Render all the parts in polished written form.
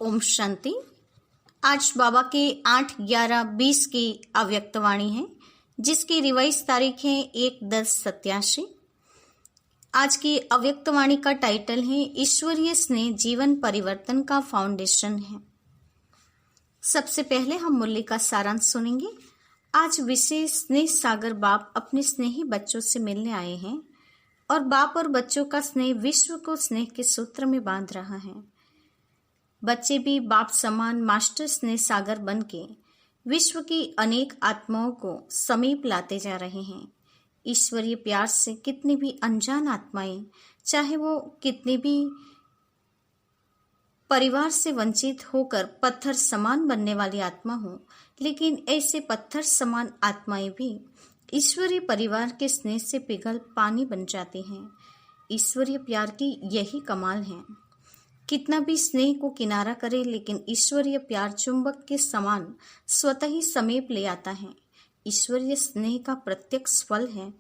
ओम शांति। आज बाबा के 8/11/20 की अव्यक्त वाणी है, जिसकी रिवाइज तारीख है 1/10/87। आज की अव्यक्त वाणी का टाइटल है ईश्वरीय स्नेह जीवन परिवर्तन का फाउंडेशन है। सबसे पहले हम मुरली का सारांश सुनेंगे। आज विशेष स्नेह सागर बाप अपने स्नेही बच्चों से मिलने आए हैं और बाप और बच्चों का स्नेह विश्व को स्नेह के सूत्र में बांध रहा है। बच्चे भी बाप समान मास्टर स्नेह सागर बन के विश्व की अनेक आत्माओं को समीप लाते जा रहे हैं। ईश्वरीय प्यार से कितनी भी अनजान आत्माएं, चाहे वो कितनी भी परिवार से वंचित होकर पत्थर समान बनने वाली आत्मा हो, लेकिन ऐसे पत्थर समान आत्माएं भी ईश्वरीय परिवार के स्नेह से पिघल पानी बन जाती हैं। ईश्वरीय प्यार की यही कमाल है। कितना भी स्नेह को किनारा करे, लेकिन ईश्वरीय प्यार चुंबक के समान स्वतः ही समीप ले आता है। ईश्वरीय स्नेह का प्रत्यक्ष फल है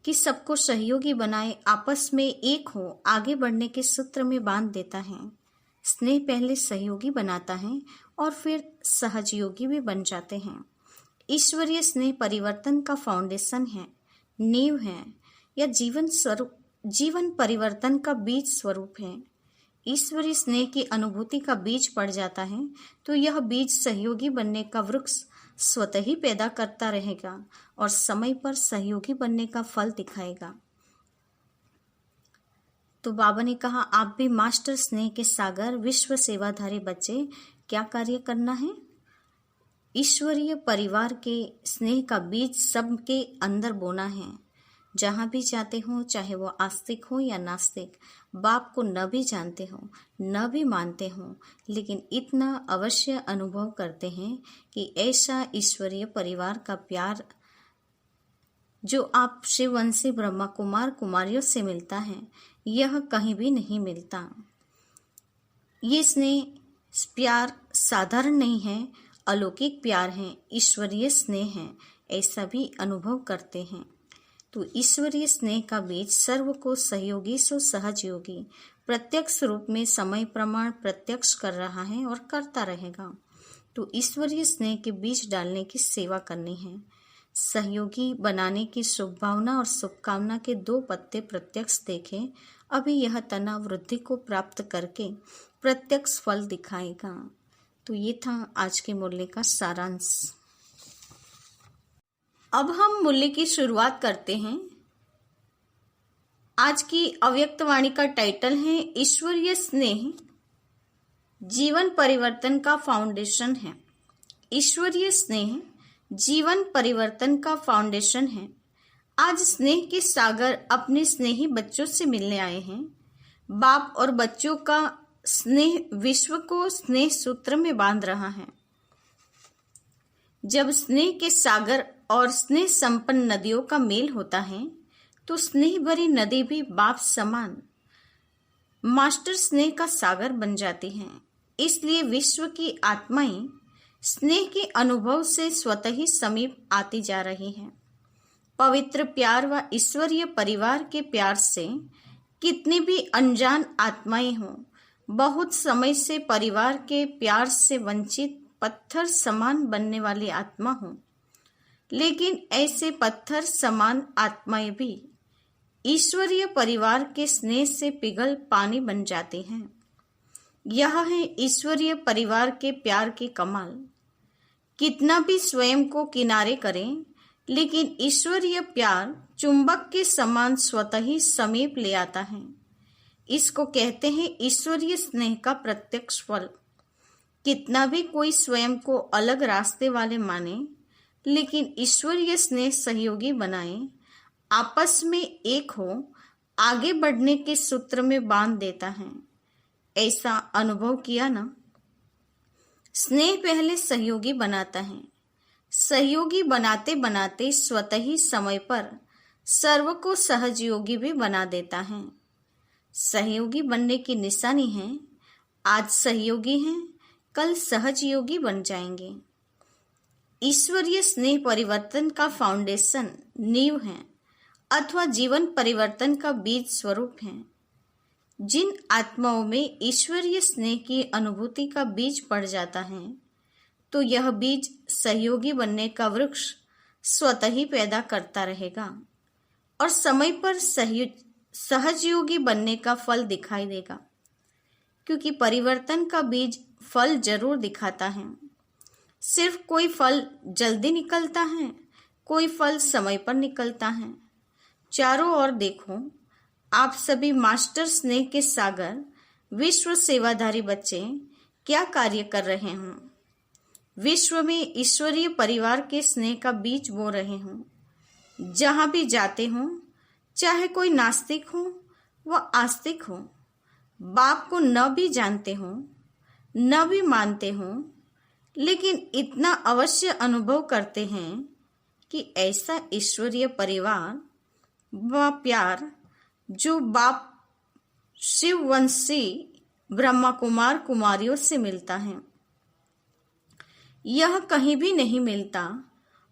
कि सबको सहयोगी बनाए, आपस में एक हो, आगे बढ़ने के सूत्र में बांध देता है। स्नेह पहले सहयोगी बनाता है और फिर सहजयोगी भी बन जाते हैं। ईश्वरीय स्नेह परिवर्तन का फाउंडेशन है, नींव है, या जीवन परिवर्तन का बीज स्वरूप है। ईश्वरीय स्नेह की अनुभूति का बीज पड़ जाता है तो यह बीज सहयोगी बनने का वृक्ष स्वतः ही पैदा करता रहेगा और समय पर सहयोगी बनने का फल दिखाएगा। तो बाबा ने कहा, आप भी मास्टर स्नेह के सागर विश्व सेवाधारी बच्चे, क्या कार्य करना है? ईश्वरीय परिवार के स्नेह का बीज सबके अंदर बोना है। जहाँ भी जाते हो, चाहे वो आस्तिक हो या नास्तिक, बाप को न भी जानते हो न भी मानते हो, लेकिन इतना अवश्य अनुभव करते हैं कि ऐसा ईश्वरीय परिवार का प्यार जो आप शिववंशी ब्रह्मा कुमार कुमारियों से मिलता है, यह कहीं भी नहीं मिलता। ये स्नेह प्यार साधारण नहीं है, अलौकिक प्यार है, ईश्वरीय स्नेह है, ऐसा भी अनुभव करते हैं। तो ईश्वरीय स्नेह का बीज सर्व को सहयोगी सो सहजयोगी प्रत्यक्ष रूप में समय प्रमाण प्रत्यक्ष कर रहा है और करता रहेगा। तो ईश्वरीय स्नेह के बीज डालने की सेवा करनी है। सहयोगी बनाने की शुभ भावना और शुभकामना के 2 पत्ते प्रत्यक्ष देखें। अभी यह तना वृद्धि को प्राप्त करके प्रत्यक्ष फल दिखाएगा। तो ये था आज के मुरली का सारांश। अब हम मुरली की शुरुआत करते हैं। आज की अव्यक्त वाणी का टाइटल है ईश्वरीय स्नेह जीवन परिवर्तन का फाउंडेशन है। ईश्वरीय स्नेह जीवन परिवर्तन का फाउंडेशन है। आज स्नेह के सागर अपने स्नेही बच्चों से मिलने आए हैं। बाप और बच्चों का स्नेह विश्व को स्नेह सूत्र में बांध रहा है। जब स्नेह के सागर और स्नेह संपन्न नदियों का मेल होता है तो स्नेह भरी नदी भी बाप समान मास्टर स्नेह का सागर बन जाती हैं। इसलिए विश्व की आत्माएं स्नेह के अनुभव से स्वतः ही समीप आती जा रही हैं। पवित्र प्यार व ईश्वरीय परिवार के प्यार से कितनी भी अनजान आत्माएं हों, बहुत समय से परिवार के प्यार से वंचित पत्थर समान बनने वाली आत्मा हो, लेकिन ऐसे पत्थर समान आत्माएं भी ईश्वरीय परिवार के स्नेह से पिघल पानी बन जाती हैं। यह है ईश्वरीय परिवार के प्यार की कमाल। कितना भी स्वयं को किनारे करें, लेकिन ईश्वरीय प्यार चुंबक के समान स्वतः ही समीप ले आता है। इसको कहते हैं ईश्वरीय स्नेह का प्रत्यक्ष फल। कितना भी कोई स्वयं को अलग रास्ते वाले माने, लेकिन ईश्वरीय स्नेह सहयोगी बनाए, आपस में एक हो, आगे बढ़ने के सूत्र में बांध देता है। ऐसा अनुभव किया ना? स्नेह पहले सहयोगी बनाता है, सहयोगी बनाते बनाते स्वतः ही समय पर सर्व को सहजयोगी भी बना देता है। सहयोगी बनने की निशानी है, आज सहयोगी हैं, कल सहजयोगी बन जाएंगे। ईश्वरीय स्नेह परिवर्तन का फाउंडेशन नींव है अथवा जीवन परिवर्तन का बीज स्वरूप है। जिन आत्माओं में ईश्वरीय स्नेह की अनुभूति का बीज पड़ जाता है, तो यह बीज सहयोगी बनने का वृक्ष स्वतः ही पैदा करता रहेगा और समय पर सहजयोगी बनने का फल दिखाई देगा। क्योंकि परिवर्तन का बीज फल जरूर दिखाता है। सिर्फ कोई फल जल्दी निकलता है, कोई फल समय पर निकलता है। चारों ओर देखो, आप सभी मास्टर स्नेह के सागर विश्व सेवाधारी बच्चे क्या कार्य कर रहे हों। विश्व में ईश्वरीय परिवार के स्नेह का बीज बो रहे हों। जहां भी जाते हों, चाहे कोई नास्तिक हो व आस्तिक हो, बाप को न भी जानते हो, न भी मानते हो, लेकिन इतना अवश्य अनुभव करते हैं कि ऐसा ईश्वरीय परिवार व प्यार जो बाप शिववंशी ब्रह्मा कुमार कुमारियों से मिलता है, यह कहीं भी नहीं मिलता।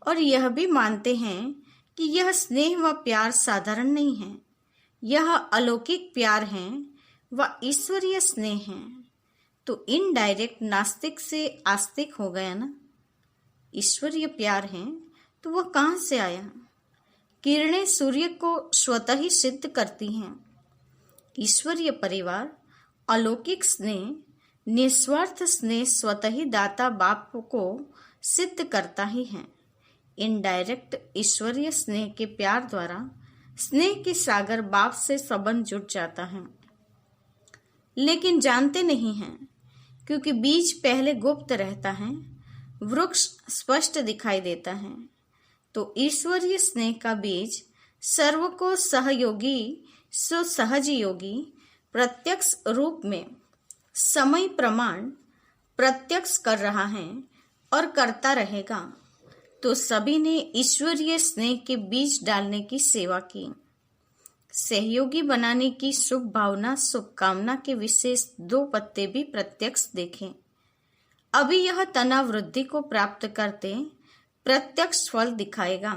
और यह भी मानते हैं कि यह स्नेह व प्यार साधारण नहीं है, यह अलौकिक प्यार है व ईश्वरीय स्नेह है। तो इनडायरेक्ट नास्तिक से आस्तिक हो गया ना। ईश्वरीय प्यार है तो वह कहाँ से आया? किरणें सूर्य को स्वतः ही सिद्ध करती हैं। ईश्वरीय परिवार, अलौकिक स्नेह, निस्वार्थ स्नेह स्वतः ही दाता बाप को सिद्ध करता ही है। इनडायरेक्ट ईश्वरीय स्नेह के प्यार द्वारा स्नेह के सागर बाप से संबंध जुट जाता है, लेकिन जानते नहीं हैं। क्योंकि बीज पहले गुप्त रहता है, वृक्ष स्पष्ट दिखाई देता है। तो ईश्वरीय स्नेह का बीज सर्व को सहयोगी सो सहज योगी प्रत्यक्ष रूप में समय प्रमाण प्रत्यक्ष कर रहा है और करता रहेगा। तो सभी ने ईश्वरीय स्नेह के बीज डालने की सेवा की। सहयोगी बनाने की शुभ भावना शुभकामना के विशेष 2 पत्ते भी प्रत्यक्ष देखें। अभी यह तनाव वृद्धि को प्राप्त करते प्रत्यक्ष फल दिखाएगा।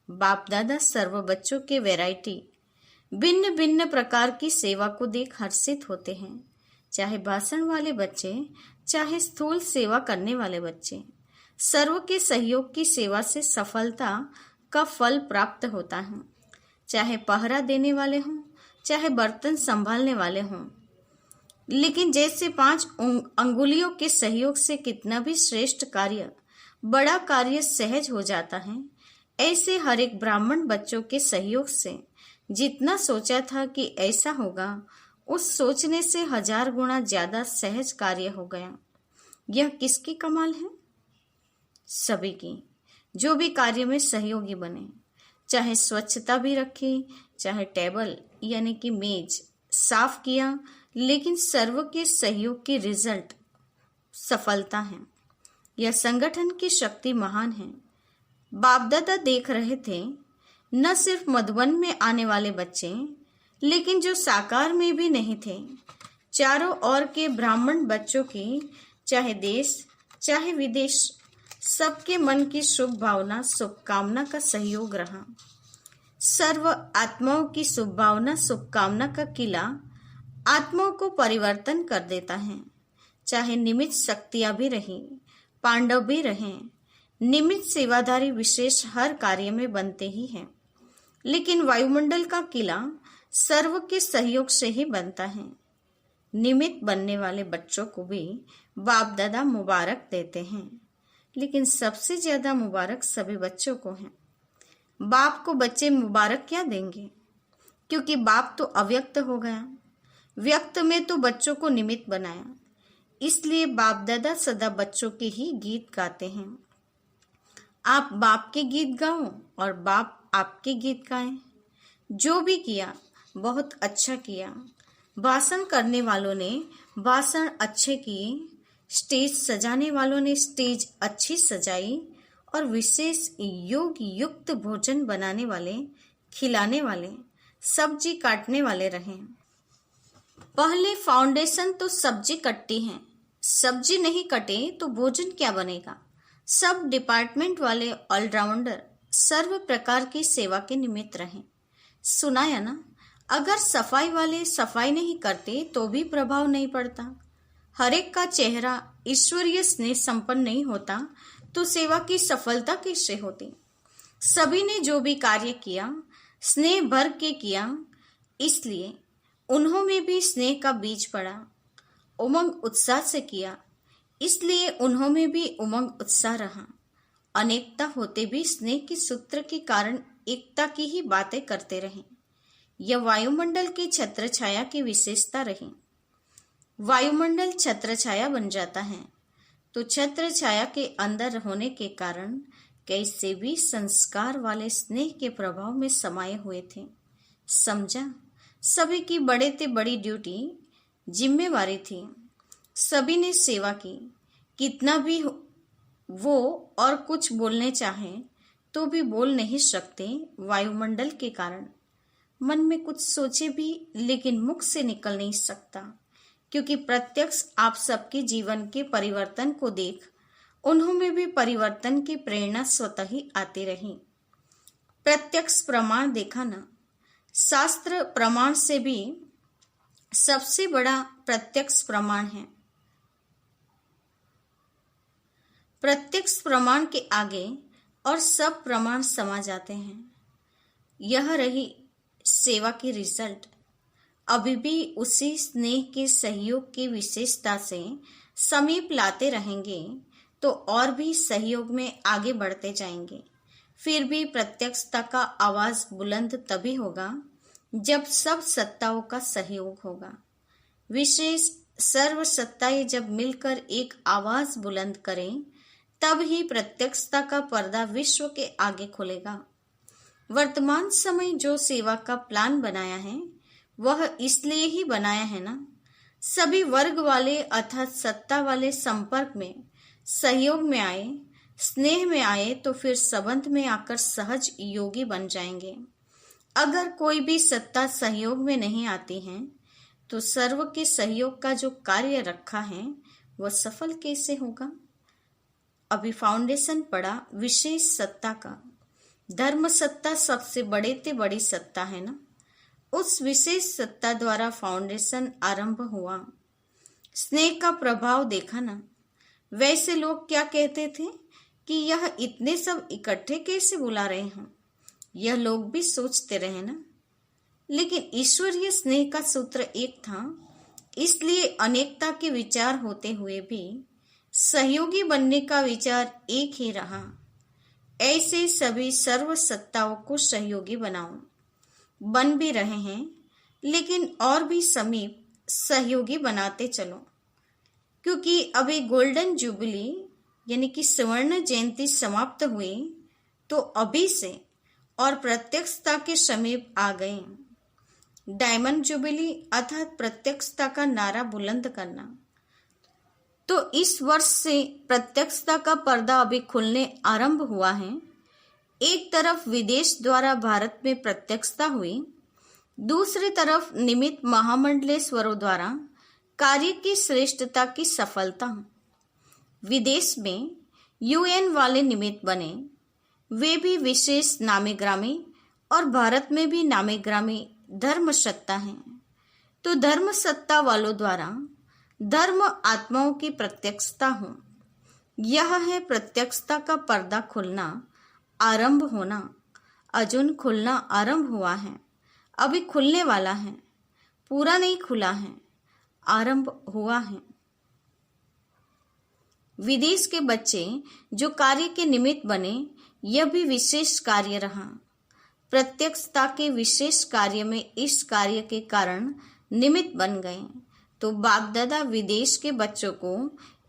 बाप दादा सर्व बच्चों के वैरायटी भिन्न भिन्न प्रकार की सेवा को देख हर्षित होते हैं। चाहे भाषण वाले बच्चे, चाहे स्थूल सेवा करने वाले बच्चे, सर्व के सहयोग की सेवा से सफलता का फल प्राप्त होता है। चाहे पहरा देने वाले हों, चाहे बर्तन संभालने वाले हों। लेकिन जैसे 5 अंगुलियों के सहयोग से कितना भी श्रेष्ठ कार्य, बड़ा कार्य सहज हो जाता है, ऐसे हर एक ब्राह्मण बच्चों के सहयोग से जितना सोचा था कि ऐसा होगा, उस सोचने से 1000 गुना ज्यादा सहज कार्य हो गया। यह किसकी कमाल है? सभी की, जो भी कार्य में सहयोगी बने। चाहे स्वच्छता भी रखी, चाहे टेबल यानी कि मेज साफ किया, लेकिन सर्व के सहयोग की रिजल्ट सफलता है। यह संगठन की शक्ति महान है। बाप दादा देख रहे थे, न सिर्फ मधुबन में आने वाले बच्चे, लेकिन जो साकार में भी नहीं थे, चारों ओर के ब्राह्मण बच्चों की, चाहे देश चाहे विदेश, सबके मन की शुभ भावना शुभकामना का सहयोग रहा। सर्व आत्माओं की शुभ भावना शुभकामना का किला आत्माओं को परिवर्तन कर देता है। चाहे निमित्त शक्तियां भी रही, पांडव भी रहे, निमित्त सेवाधारी विशेष हर कार्य में बनते ही हैं, लेकिन वायुमंडल का किला सर्व के सहयोग से ही बनता है। निमित्त बनने वाले बच्चों को भी बाप दादा मुबारक देते हैं, लेकिन सबसे ज्यादा मुबारक सभी बच्चों को है। बाप को बच्चे मुबारक क्या देंगे? क्योंकि बाप तो अव्यक्त हो गया, व्यक्त में तो बच्चों को निमित्त बनाया। इसलिए बाप दादा सदा बच्चों के ही गीत गाते हैं। आप बाप के गीत गाओ और बाप आपके गीत गाएं। जो भी किया बहुत अच्छा किया। भाषण करने वालों ने भाषण अच्छे किए, स्टेज सजाने वालों ने स्टेज अच्छी सजाई, और विशेष योग युक्त भोजन बनाने वाले, खिलाने वाले, सब्जी काटने वाले रहे। पहले फाउंडेशन तो सब्जी कटती है, सब्जी नहीं कटे तो भोजन क्या बनेगा। सब डिपार्टमेंट वाले ऑलराउंडर सर्व प्रकार की सेवा के निमित्त रहे। सुनाया ना, अगर सफाई वाले सफाई नहीं करते तो भी प्रभाव नहीं पड़ता। हर एक का चेहरा ईश्वरीय स्नेह संपन्न नहीं होता तो सेवा की सफलता कैसे होती। सभी ने जो भी कार्य किया स्नेह भर के किया, इसलिए उन्हों में भी स्नेह का बीज पड़ा। उमंग उत्साह से किया, इसलिए उन्हों में भी उमंग उत्साह रहा। अनेकता होते भी स्नेह के सूत्र के कारण एकता की ही बातें करते रहे। यह वायुमंडल की छत्र छाया की विशेषता रही। वायुमंडल छत्र छाया बन जाता है तो छत्र छाया के अंदर होने के कारण कैसे भी संस्कार वाले स्नेह के प्रभाव में समाये हुए थे। समझा, सभी की बड़े ते बड़ी ड्यूटी जिम्मेवारी थी। सभी ने सेवा की। कितना भी वो और कुछ बोलने चाहें तो भी बोल नहीं सकते वायुमंडल के कारण। मन में कुछ सोचे भी लेकिन मुख से निकल नहीं सकता, क्योंकि प्रत्यक्ष आप सबके जीवन के परिवर्तन को देख उन्हों में भी परिवर्तन की प्रेरणा स्वतः ही आती रही। प्रत्यक्ष प्रमाण देखा ना, शास्त्र प्रमाण से भी सबसे बड़ा प्रत्यक्ष प्रमाण है। प्रत्यक्ष प्रमाण के आगे और सब प्रमाण समा जाते हैं। यह रही सेवा की रिजल्ट। अभी भी उसी स्नेह के सहयोग की विशेषता से समीप लाते रहेंगे तो और भी सहयोग में आगे बढ़ते जाएंगे। फिर भी प्रत्यक्षता का आवाज बुलंद तभी होगा जब सब सत्ताओं का सहयोग होगा। विशेष सर्व सत्ताएं जब मिलकर एक आवाज बुलंद करें तब ही प्रत्यक्षता का पर्दा विश्व के आगे खुलेगा। वर्तमान समय जो सेवा का प्लान बनाया है वह इसलिए ही बनाया है ना, सभी वर्ग वाले अर्थात सत्ता वाले संपर्क में सहयोग में आए, स्नेह में आए तो फिर संबंध में आकर सहज योगी बन जाएंगे। अगर कोई भी सत्ता सहयोग में नहीं आती है तो सर्व के सहयोग का जो कार्य रखा है वह सफल कैसे होगा। अभी फाउंडेशन पड़ा विशेष सत्ता का। धर्म सत्ता सबसे बड़े ते बड़ी सत्ता है ना, उस विशेष सत्ता द्वारा फाउंडेशन आरंभ हुआ। स्नेह का प्रभाव देखा ना। वैसे लोग क्या कहते थे कि यह इतने सब इकट्ठे कैसे बुला रहे हैं, यह लोग भी सोचते रहे ना। लेकिन ईश्वरीय स्नेह का सूत्र एक था, इसलिए अनेकता के विचार होते हुए भी सहयोगी बनने का विचार एक ही रहा। ऐसे सभी सर्व सत्ताओं को सहयोगी बनाओ। बन भी रहे हैं, लेकिन और भी समीप सहयोगी बनाते चलो, क्योंकि अभी गोल्डन जुबली यानी कि स्वर्ण जयंती समाप्त हुई तो अभी से और प्रत्यक्षता के समीप आ गए। डायमंड जुबली अर्थात प्रत्यक्षता का नारा बुलंद करना। तो इस वर्ष से प्रत्यक्षता का पर्दा अभी खुलने आरंभ हुआ है। एक तरफ विदेश द्वारा भारत में प्रत्यक्षता हुई, दूसरी तरफ निमित्त महामंडलेश्वरों द्वारा कार्य की श्रेष्ठता की सफलता। विदेश में यूएन वाले निमित्त बने, वे भी विशेष नामी ग्रामी, और भारत में भी नामी ग्रामी धर्म सत्ता है। तो धर्म सत्ता वालों द्वारा धर्म आत्माओं की प्रत्यक्षता हो। यह है प्रत्यक्षता का पर्दा खुलना, आरंभ होना। अजुन खुलना आरंभ हुआ है, अभी खुलने वाला है, पूरा नहीं खुला है, आरंभ हुआ है। विदेश के बच्चे जो कार्य के निमित्त बने, यह भी विशेष कार्य रहा। प्रत्यक्षता के विशेष कार्य में इस कार्य के कारण निमित्त बन गए। तो बागदादा विदेश के बच्चों को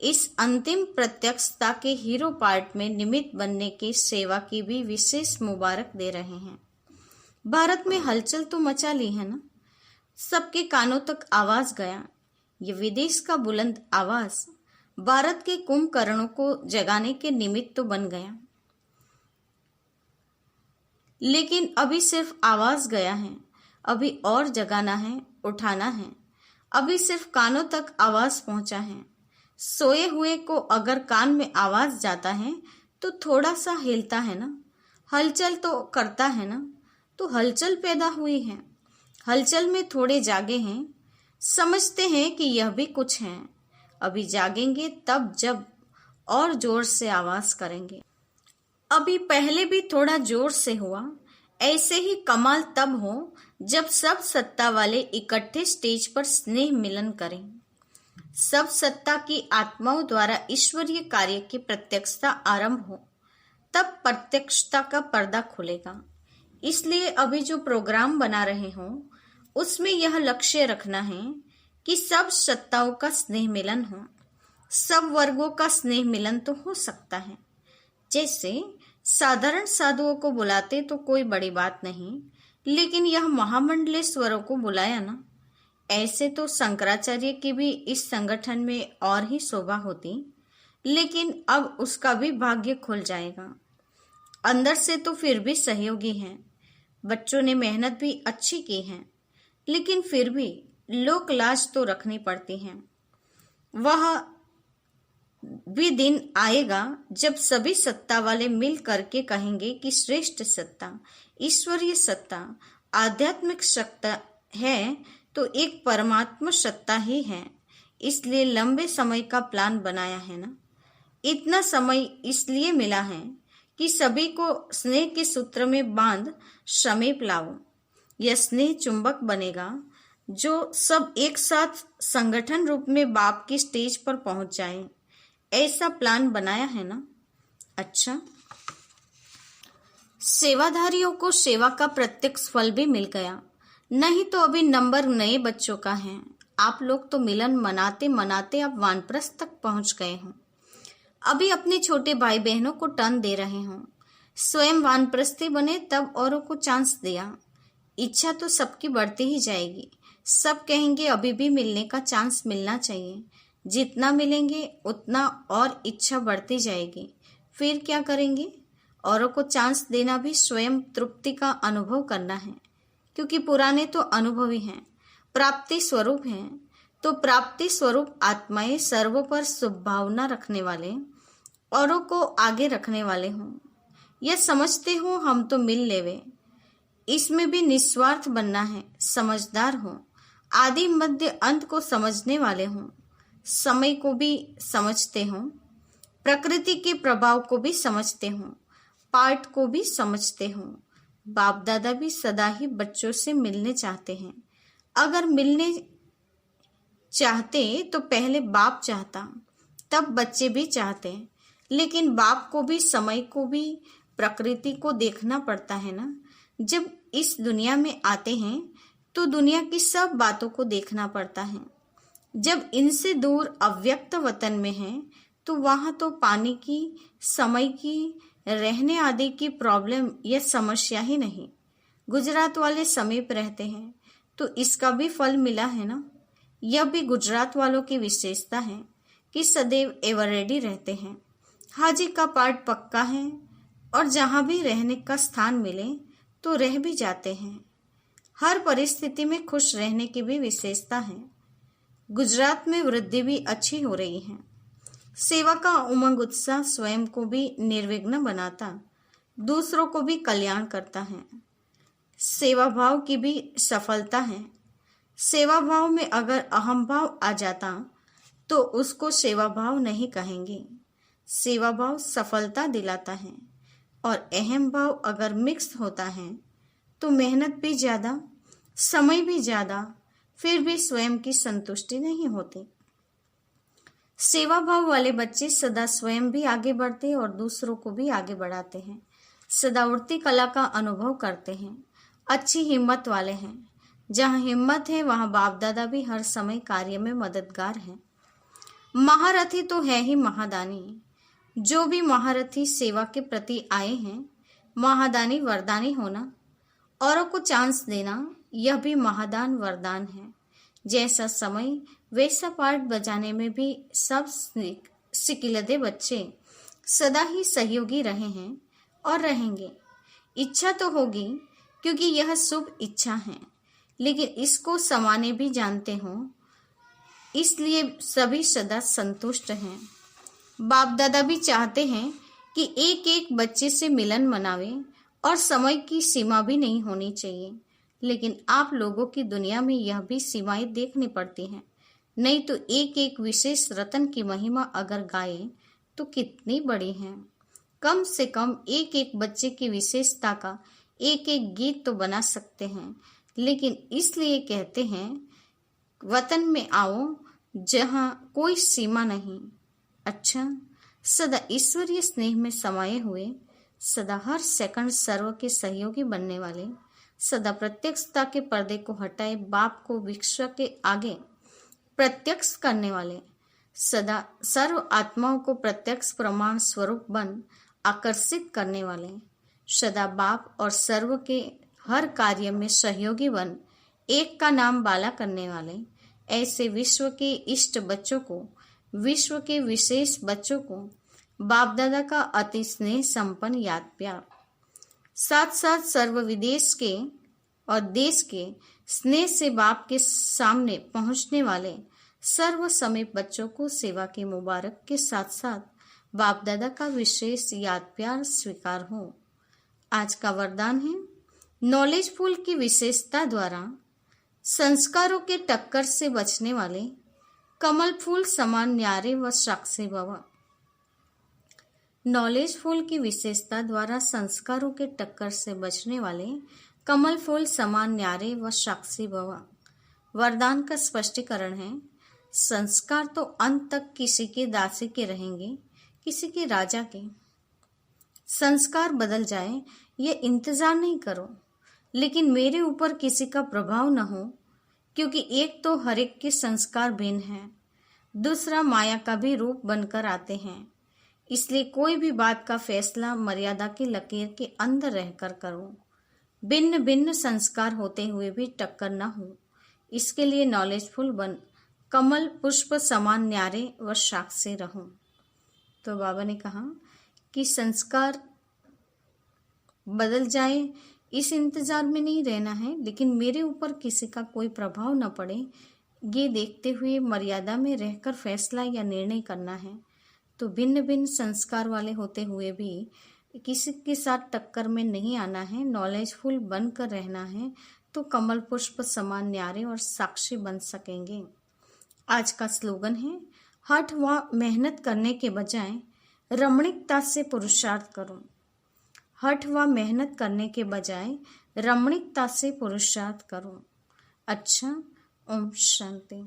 इस अंतिम प्रत्यक्षता के हीरो पार्ट में निमित्त बनने की सेवा की भी विशेष मुबारक दे रहे हैं। भारत में हलचल तो मचा ली है ना, सबके कानों तक आवाज गया। ये विदेश का बुलंद आवाज भारत के कुंभकर्णों को जगाने के निमित्त तो बन गया, लेकिन अभी सिर्फ आवाज गया है, अभी और जगाना है, उठाना है। अभी सिर्फ कानों तक आवाज पहुंचा है। सोए हुए को अगर कान में आवाज जाता है तो थोड़ा सा हिलता है ना, हलचल तो करता है ना, तो हलचल पैदा हुई है। हलचल में थोड़े जागे हैं, समझते हैं कि यह भी कुछ है। अभी जागेंगे तब जब और जोर से आवाज करेंगे। अभी पहले भी थोड़ा जोर से हुआ। ऐसे ही कमाल तब हो जब सब सत्ता वाले इकट्ठे स्टेज पर स्नेह मिलन करें। सब सत्ता की आत्माओं द्वारा ईश्वरीय कार्य की प्रत्यक्षता आरंभ हो, तब प्रत्यक्षता का पर्दा खुलेगा। इसलिए अभी जो प्रोग्राम बना रहे हो उसमें यह लक्ष्य रखना है कि सब सत्ताओं का स्नेह मिलन हो। सब वर्गों का स्नेह मिलन तो हो सकता है। जैसे साधारण साधुओं को बुलाते तो कोई बड़ी बात नहीं, लेकिन यह महामंडलेश्वरों को बुलाया ना। ऐसे तो शंकराचार्य की भी इस संगठन में और ही शोभा होती, लेकिन अब उसका भी भाग्य खुल जाएगा। अंदर से तो फिर भी सहयोगी हैं। बच्चों ने मेहनत भी अच्छी की है, लेकिन फिर भी लोक लाज तो रखनी पड़ती है। वह भी दिन आएगा जब सभी सत्ता वाले मिल करके कहेंगे कि श्रेष्ठ सत्ता, ईश्वरीय सत्ता, आध्यात्मिक सत्ता है तो एक परमात्मा सत्ता ही है। इसलिए लंबे समय का प्लान बनाया है ना। इतना समय इसलिए मिला है कि सभी को स्नेह के सूत्र में बांध समीप लाओ। यह स्नेह चुंबक बनेगा जो सब एक साथ संगठन रूप में बाप की स्टेज पर पहुंच जाए। ऐसा प्लान बनाया है ना। अच्छा, सेवाधारियों को सेवा का प्रत्यक्ष फल भी मिल गया, नहीं तो अभी नंबर नए बच्चों का है। आप लोग तो मिलन मनाते मनाते अब वानप्रस्थ तक पहुंच गए हो। अभी अपने छोटे भाई बहनों को टर्न दे रहे हो। स्वयं वानप्रस्थी बने तब औरों को चांस दिया। इच्छा तो सबकी बढ़ती ही जाएगी। सब कहेंगे अभी भी मिलने का चांस मिलना चाहिए। जितना मिलेंगे उतना और इच्छा बढ़ती जाएगी। फिर क्या करेंगे? औरों को चांस देना भी स्वयं तृप्ति का अनुभव करना है, क्योंकि पुराने तो अनुभवी हैं, प्राप्ति स्वरूप हैं। तो प्राप्ति स्वरूप आत्माएं सर्वों पर शुभभावना रखने वाले, औरों को आगे रखने वाले हों। यह समझते हो हम तो मिल लेवे। इसमें भी निस्वार्थ बनना है। समझदार हो, आदि मध्य अंत को समझने वाले हों, समय को भी समझते हो, प्रकृति के प्रभाव को भी समझते हो, पाठ को भी समझते हो। बाप दादा भी सदा ही बच्चों से मिलने चाहते हैं। अगर मिलने चाहते तो पहले बाप चाहता, तब बच्चे भी चाहते। लेकिन बाप को भी समय को भी प्रकृति को देखना पड़ता है ना। जब इस दुनिया में आते हैं तो दुनिया की सब बातों को देखना पड़ता है। जब इनसे दूर अव्यक्त वतन में है तो वहां तो पानी की, समय की, रहने आदि की प्रॉब्लम या समस्या ही नहीं। गुजरात वाले समीप रहते हैं तो इसका भी फल मिला है ना। यह भी गुजरात वालों की विशेषता है कि सदैव एवर रेडी रहते हैं। हाजी का पाठ पक्का है और जहां भी रहने का स्थान मिले तो रह भी जाते हैं। हर परिस्थिति में खुश रहने की भी विशेषता है। गुजरात में वृद्धि भी अच्छी हो रही है। सेवा का उमंग उत्साह स्वयं को भी निर्विघ्न बनाता, दूसरों को भी कल्याण करता है। सेवा भाव की भी सफलता है। सेवा भाव में अगर अहम भाव आ जाता तो उसको सेवा भाव नहीं कहेंगे। सेवा भाव सफलता दिलाता है, और अहम भाव अगर मिक्स होता है तो मेहनत भी ज्यादा, समय भी ज्यादा, फिर भी स्वयं की संतुष्टि नहीं होती। सेवा भाव वाले बच्चे सदा स्वयं भी आगे बढ़ते और दूसरों को भी आगे बढ़ाते हैं। सदा उड़ती कला का अनुभव करते हैं। अच्छी हिम्मत वाले हैं। जहाँ हिम्मत है वहाँ बाप दादा भी हर समय कार्य में मददगार हैं। महारथी तो है ही महादानी। जो भी महारथी सेवा के प्रति आए हैं, महादानी वरदानी होना, औरों को चांस देना, यह भी महादान वरदान है। जैसा समय वैसा पाठ बजाने में भी सब सिकिलदे बच्चे सदा ही सहयोगी रहे हैं और रहेंगे। इच्छा तो होगी क्योंकि यह शुभ इच्छा है, लेकिन इसको समाने भी जानते हो, इसलिए सभी सदा संतुष्ट हैं। बाप दादा भी चाहते हैं कि एक एक बच्चे से मिलन मनावे और समय की सीमा भी नहीं होनी चाहिए, लेकिन आप लोगों की दुनिया में यह भी सीमाएं देखनी पड़ती हैं। नहीं तो एक एक विशेष रत्न की महिमा अगर गाए तो कितनी बड़ी है। कम से कम एक एक बच्चे की विशेषता का एक एक गीत तो बना सकते हैं। लेकिन इसलिए कहते हैं वतन में आओ जहां कोई सीमा नहीं। अच्छा, सदा ईश्वरीय स्नेह में समाये हुए, सदा हर सेकंड सर्व के सहयोगी बनने वाले, सदा प्रत्यक्षता के पर्दे को हटाए बाप को विश्व के आगे प्रत्यक्ष करने वाले, सदा सर्व आत्माओं को प्रत्यक्ष प्रमाण स्वरूप बन आकर्षित करने वाले, सदा बाप और सर्व के हर कार्य में सहयोगी बन एक का नाम बाला करने वाले, ऐसे विश्व के इष्ट बच्चों को, विश्व के विशेष बच्चों को बाप दादा का अति स्नेह संपन्न याद प्यार, साथ साथ सर्व विदेश के और देश के स्नेह से बाप के सामने पहुंचने वाले सर्व समीप बच्चों को सेवा की मुबारक के साथ साथ बाप दादा का विशेष याद प्यार स्वीकार हो। आज का वरदान है, नॉलेजफुल की विशेषता द्वारा संस्कारों के टक्कर से बचने वाले कमल फूल समान न्यारे व साक्षी भव। नॉलेजफुल की विशेषता द्वारा संस्कारों के टक्कर से बचने वाले कमल फूल समान न्यारे व साक्षी भव। वरदान का स्पष्टीकरण है, संस्कार तो अंत तक किसी के दासी के रहेंगे, किसी के राजा के। संस्कार बदल जाए ये इंतजार नहीं करो, लेकिन मेरे ऊपर किसी का प्रभाव न हो, क्योंकि एक तो हर एक के संस्कार भिन्न हैं, दूसरा माया का भी रूप बनकर आते हैं। इसलिए कोई भी बात का फैसला मर्यादा की लकीर के अंदर रहकर करो। भिन्न भिन्न संस्कार होते हुए भी टक्कर न हो, इसके लिए नॉलेजफुल बन कमल पुष्प समान न्यारे व साक्षी रहो। तो बाबा ने कहा कि संस्कार बदल जाए इस इंतजार में नहीं रहना है, लेकिन मेरे ऊपर किसी का कोई प्रभाव न पड़े ये देखते हुए मर्यादा में रहकर फैसला या निर्णय करना है। तो भिन्न भिन्न संस्कार वाले होते हुए भी किसी के साथ टक्कर में नहीं आना है, नॉलेजफुल बनकर रहना है, तो कमल पुष्प समान न्यारे और साक्षी बन सकेंगे। आज का स्लोगन है, हठ व मेहनत करने के बजाय रमणीकता से पुरुषार्थ करो। हठ व मेहनत करने के बजाय रमणीकता से पुरुषार्थ करो। अच्छा, ओम शांति।